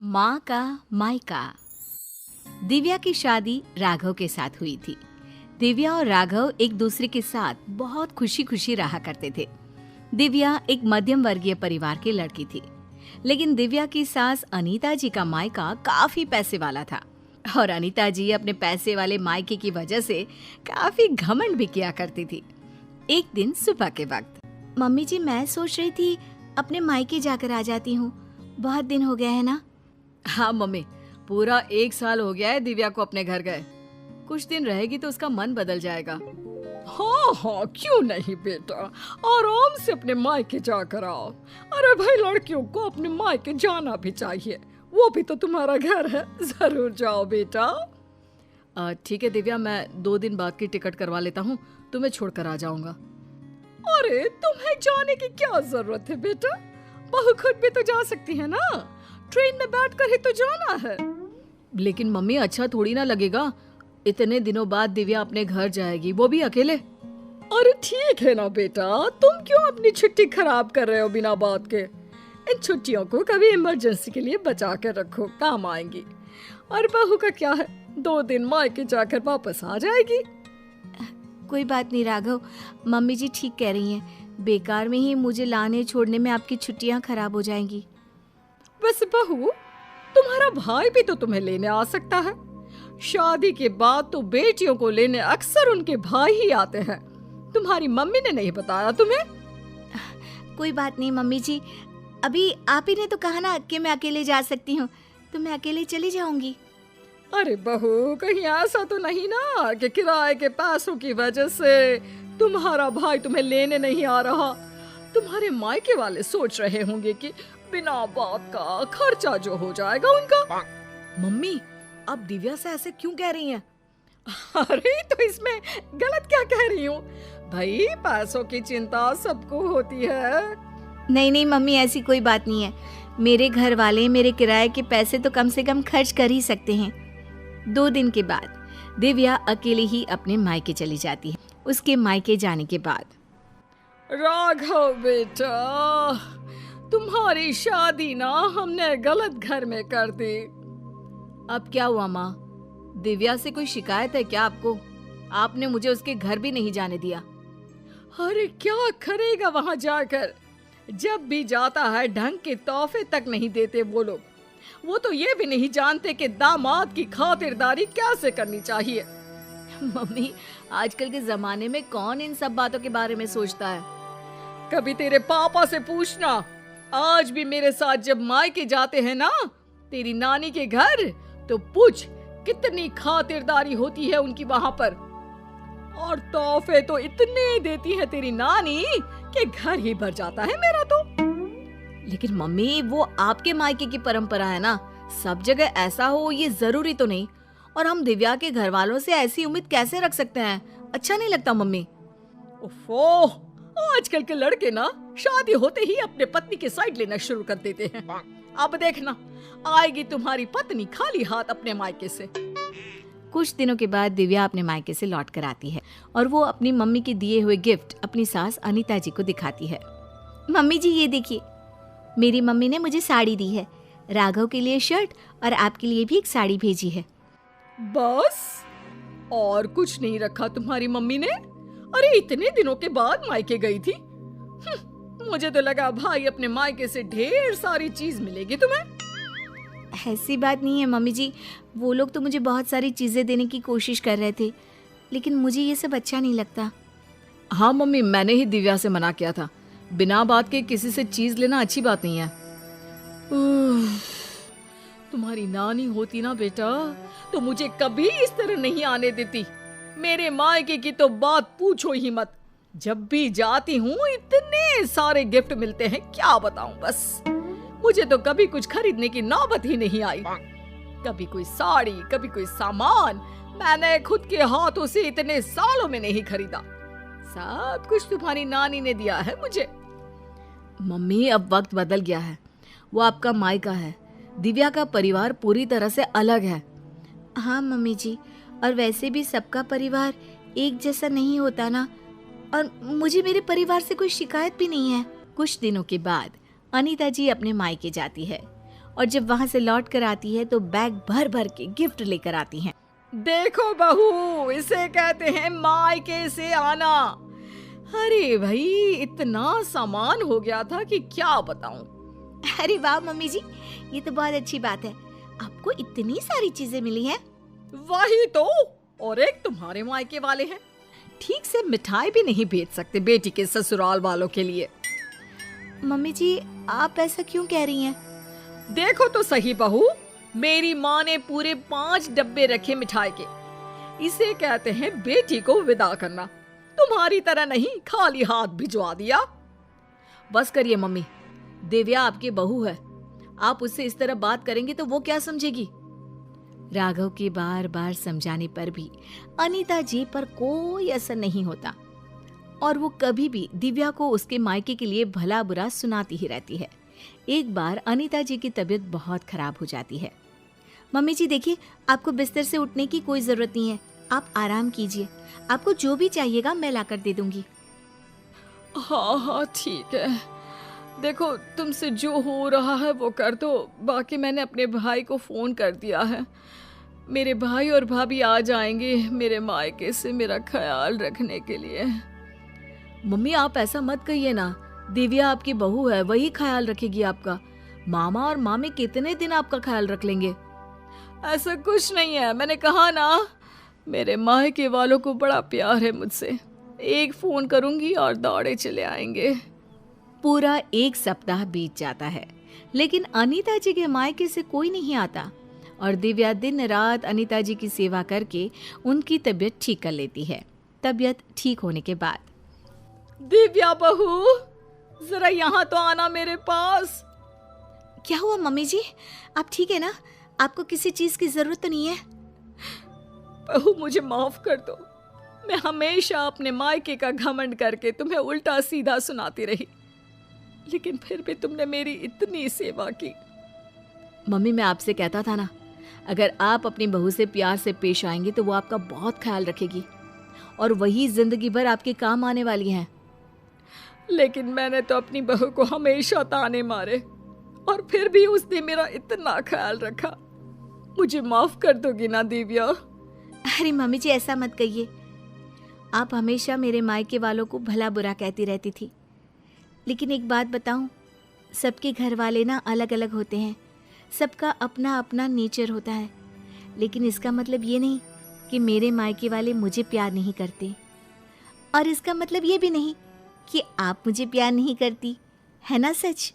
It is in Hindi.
माँ का मायका। दिव्या की शादी राघव के साथ हुई थी। दिव्या और राघव एक दूसरे के साथ बहुत खुशी खुशी रहा करते थे। दिव्या एक मध्यम वर्गीय परिवार की लड़की थी, लेकिन दिव्या की सास अनीता जी का मायका काफी पैसे वाला था और अनीता जी अपने पैसे वाले मायके की वजह से काफी घमंड भी किया करती थी। एक दिन सुबह के वक्त, मम्मी जी मैं सोच रही थी अपने मायके जाकर आ जाती हूँ, बहुत दिन हो गए हैं ना। हाँ मम्मी, पूरा 1 साल हो गया है दिव्या को अपने घर गए। कुछ दिन रहेगी तो उसका मन बदल जाएगा। हाँ हाँ, क्यों नहीं बेटा, आराम से अपने मायके जाकर आओ। अरे भाई, लड़कियों को अपने मायके जाना भी चाहिए, वो भी तो तुम्हारा घर है। जरूर जाओ बेटा। ठीक है दिव्या, मैं 2 दिन बाद की टिकट करवा लेता हूँ, तुम्हें छोड़कर आ जाऊंगा। अरे तुम्हें जाने की क्या जरूरत है बेटा, बहू खुद भी तो जा सकती है ना, ट्रेन में बैठकर ही तो जाना है। लेकिन मम्मी, अच्छा थोड़ी ना लगेगा, इतने दिनों बाद दिव्या अपने घर जाएगी, वो भी अकेले। अरे ठीक है ना बेटा, तुम क्यों अपनी छुट्टी खराब कर रहे हो बिना बात के। इन छुट्टियों को कभी इमरजेंसी के लिए बचा कर रखो, काम आएंगी। और बहू का क्या है, 2 दिन मायके जाकर वापस आ जाएगी। कोई बात नहीं राघव, मम्मी जी ठीक कह रही हैं, बेकार में ही मुझे लाने छोड़ने में आपकी छुट्टियां खराब हो जाएंगी। वैसे बहू, तुम्हारा भाई भी तो तुम्हें लेने आ सकता है। शादी के बाद तो बेटियों को लेने अक्सर उनके भाई ही आते हैं। तुम्हारी मम्मी ने नहीं बताया तुम्हें? कोई बात नहीं मम्मी जी, अभी आप ही ने तो कहा ना कि मैं अकेले जा सकती हूँ, तो मैं अकेले चली जाऊंगी। अरे बहू, कहीं ऐसा तो नहीं ना कि किराए के पैसों की वजह से तुम्हारा भाई तुम्हें लेने नहीं आ रहा। तुम्हारे मायके वाले सोच रहे होंगे कि बिना बात का खर्चा जो हो जाएगा उनका। मम्मी, आप दिव्या से ऐसे क्यों कह रही हैं? अरे तो इसमें गलत क्या कह रही हूँ भाई, पैसों की चिंता सबको होती है। नहीं नहीं मम्मी, ऐसी कोई बात नहीं है। मेरे घर वाले मेरे किराए के पैसे तो कम से कम खर्च कर ही सकते हैं। 2 दिन के बाद दिव्या अकेले ही अपने मायके चली जाती है। उसके मायके जाने के बाद, राघव बेटा, तुम्हारी शादी ना हमने गलत घर में कर दी। अब क्या हुआ माँ, दिव्या से कोई शिकायत है क्या आपको? आपने मुझे उसके घर भी नहीं जाने दिया। अरे क्या करेगा वहां जाकर, जब भी जाता है ढंग के तोहफे तक नहीं देते वो लोग। वो तो ये भी नहीं जानते कि दामाद की खातिरदारी कैसे करनी चाहिए। मम्मी, आजकल के जमाने में कौन इन सब बातों के बारे में सोचता है? कभी तेरे पापा से पूछना, आज भी मेरे साथ जब मायके जाते हैं ना तेरी नानी के घर, तो पूछ कितनी खातिरदारी होती है उनकी वहां पर। और तोहफे तो इतने देती है तेरी नानी कि घर ही भर जाता है मेरा तो। लेकिन मम्मी, वो आपके मायके की परंपरा है ना, सब जगह ऐसा हो ये जरूरी तो नहीं। और हम दिव्या के घर वालों से ऐसी उम्मीद कैसे रख सकते हैं? अच्छा नहीं लगता मम्मी। ओफो, आजकल के लड़के ना शादी होते ही अपने पत्नी की साइड लेना शुरू कर देते हैं। अब देखना, आएगी तुम्हारी पत्नी खाली हाथ अपने मायके से। कुछ दिनों के बाद दिव्या अपने मायके से लौट कर आती है और वो अपनी मम्मी के दिए हुए गिफ्ट अपनी सास अनीता जी को दिखाती है। मम्मी जी ये देखिए, मेरी मम्मी ने मुझे साड़ी दी है, राघव के लिए शर्ट और आपके लिए भी एक साड़ी भेजी है। बस? और कुछ नहीं रखा तुम्हारी मम्मी ने? अरे इतने दिनों के बाद मायके गई थी। मुझे तो लगा भाई अपने मायके से ढेर सारी चीज मिलेगी तुम्हें। ऐसी बात नहीं है मम्मी जी, वो लोग तो मुझे बहुत सारी चीजें देने की कोशिश कर रहे थे, लेकिन मुझे ये सब अच्छा नहीं लगता। हाँ मम्मी, मैंने ही दिव्या से मना किया था, बिना बात के किसी से चीज लेना अच्छी बात नहीं है। तुम्हारी नानी होती ना बेटा, तो मुझे कभी इस तरह नहीं आने देती। मेरे मायके की तो बात पूछो ही मत, जब भी जाती हूँ इतने सारे गिफ्ट मिलते हैं, क्या बताऊं। बस मुझे तो कभी कुछ खरीदने की नौबत ही नहीं आई। कभी कोई साड़ी, कभी कोई सामान मैंने खुद के हाथों से इतने सालों में नहीं खरीदा। सब कुछ तुम्हारी नानी ने दिया है मुझे। मम्मी, अब वक्त बदल गया है, वो आपका मायका है, दिव्या का परिवार पूरी तरह से अलग है। हाँ मम्मी जी, और वैसे भी सबका परिवार एक जैसा नहीं होता ना, और मुझे मेरे परिवार से कोई शिकायत भी नहीं है। कुछ दिनों के बाद अनीता जी अपने मायके जाती है और जब वहाँ से लौट कर आती है तो बैग भर भर के गिफ्ट लेकर आती हैं। देखो बहू, इसे कहते हैं मायके से आना। अरे भाई, इतना सामान हो गया था कि क्या बताऊं। अरे वाह मम्मी जी, ये तो बहुत अच्छी बात है, आपको इतनी सारी चीजें मिली हैं। वही तो, और एक तुम्हारे मायके वाले हैं, ठीक से मिठाई भी नहीं भेज सकते बेटी के ससुराल वालों के लिए। मम्मी जी, आप ऐसा क्यों कह रही हैं? देखो तो सही बहू, मेरी माँ ने पूरे 5 डब्बे रखे मिठाई के। इसे कहते हैं बेटी को विदा करना। तुम्हारी तरह नहीं खाली हाथ भिजवा दिया। बस करिए मम्मी, दिव्या आपकी बहू है, आप उससे इस तरह बात करेंगे तो वो क्या समझेगी। राघव के बार बार समझाने पर भी अनीता जी पर कोई असर नहीं होता और वो कभी भी दिव्या को उसके मायके के लिए भला बुरा सुनाती ही रहती है। एक बार अनीता जी की तबीयत बहुत खराब हो जाती है। मम्मी जी देखिए, आपको बिस्तर से उठने की कोई जरूरत नहीं है, आप आराम कीजिए, आपको जो भी चाहिएगा मैं लाकर दे दूंगी। हाँ हाँ ठीक है, देखो तुमसे जो हो रहा है वो कर दो। बाकी मैंने अपने भाई को फोन कर दिया है, मेरे भाई और भाभी आ जाएंगे मेरे मायके से मेरा ख्याल रखने के लिए। मम्मी आप ऐसा मत कहिए ना, दिव्या आपकी बहू है, वही ख्याल रखेगी आपका। मामा और मामी कितने दिन आपका ख्याल रख लेंगे। ऐसा कुछ नहीं है, मैंने कहा ना, मेरे मायके वालों को बड़ा प्यार है मुझसे। एक फोन करूंगी और दौड़े चले आएंगे। पूरा 1 सप्ताह बीत जाता है, लेकिन अनीता जी के मायके से कोई नहीं आता और दिव्या दिन रात अनीता जी की सेवा करके उनकी तबीयत ठीक कर लेती है। तबीयत ठीक होने के बाद, दिव्या बहू, जरा यहाँ तो आना मेरे पास। क्या हुआ मम्मी जी, आप ठीक है ना? आपको किसी चीज की जरूरत तो नहीं है? बहू मुझे माफ कर दो, मैं हमेशा अपने मायके का घमंड करके तुम्हें उल्टा सीधा सुनाती रही, लेकिन फिर भी तुमने मेरी इतनी सेवा की। मम्मी मैं आपसे कहता था ना, अगर आप अपनी बहू से प्यार से पेश आएंगे तो वो आपका बहुत ख्याल रखेगी और वही जिंदगी भर आपके काम आने वाली है। लेकिन मैंने तो अपनी बहू को हमेशा ताने मारे और फिर भी उसने मेरा इतना ख्याल रखा। मुझे माफ कर दोगी ना दिव्या? अरे मम्मी जी ऐसा मत कहिए, आप हमेशा मेरे मायके वालों को भला बुरा कहती रहती थी, लेकिन एक बात बताऊं, सबके घर वाले ना अलग अलग होते हैं, सबका अपना अपना नेचर होता है, लेकिन इसका मतलब ये नहीं कि मेरे मायके वाले मुझे प्यार नहीं करते और इसका मतलब ये भी नहीं कि आप मुझे प्यार नहीं करती, है ना सच?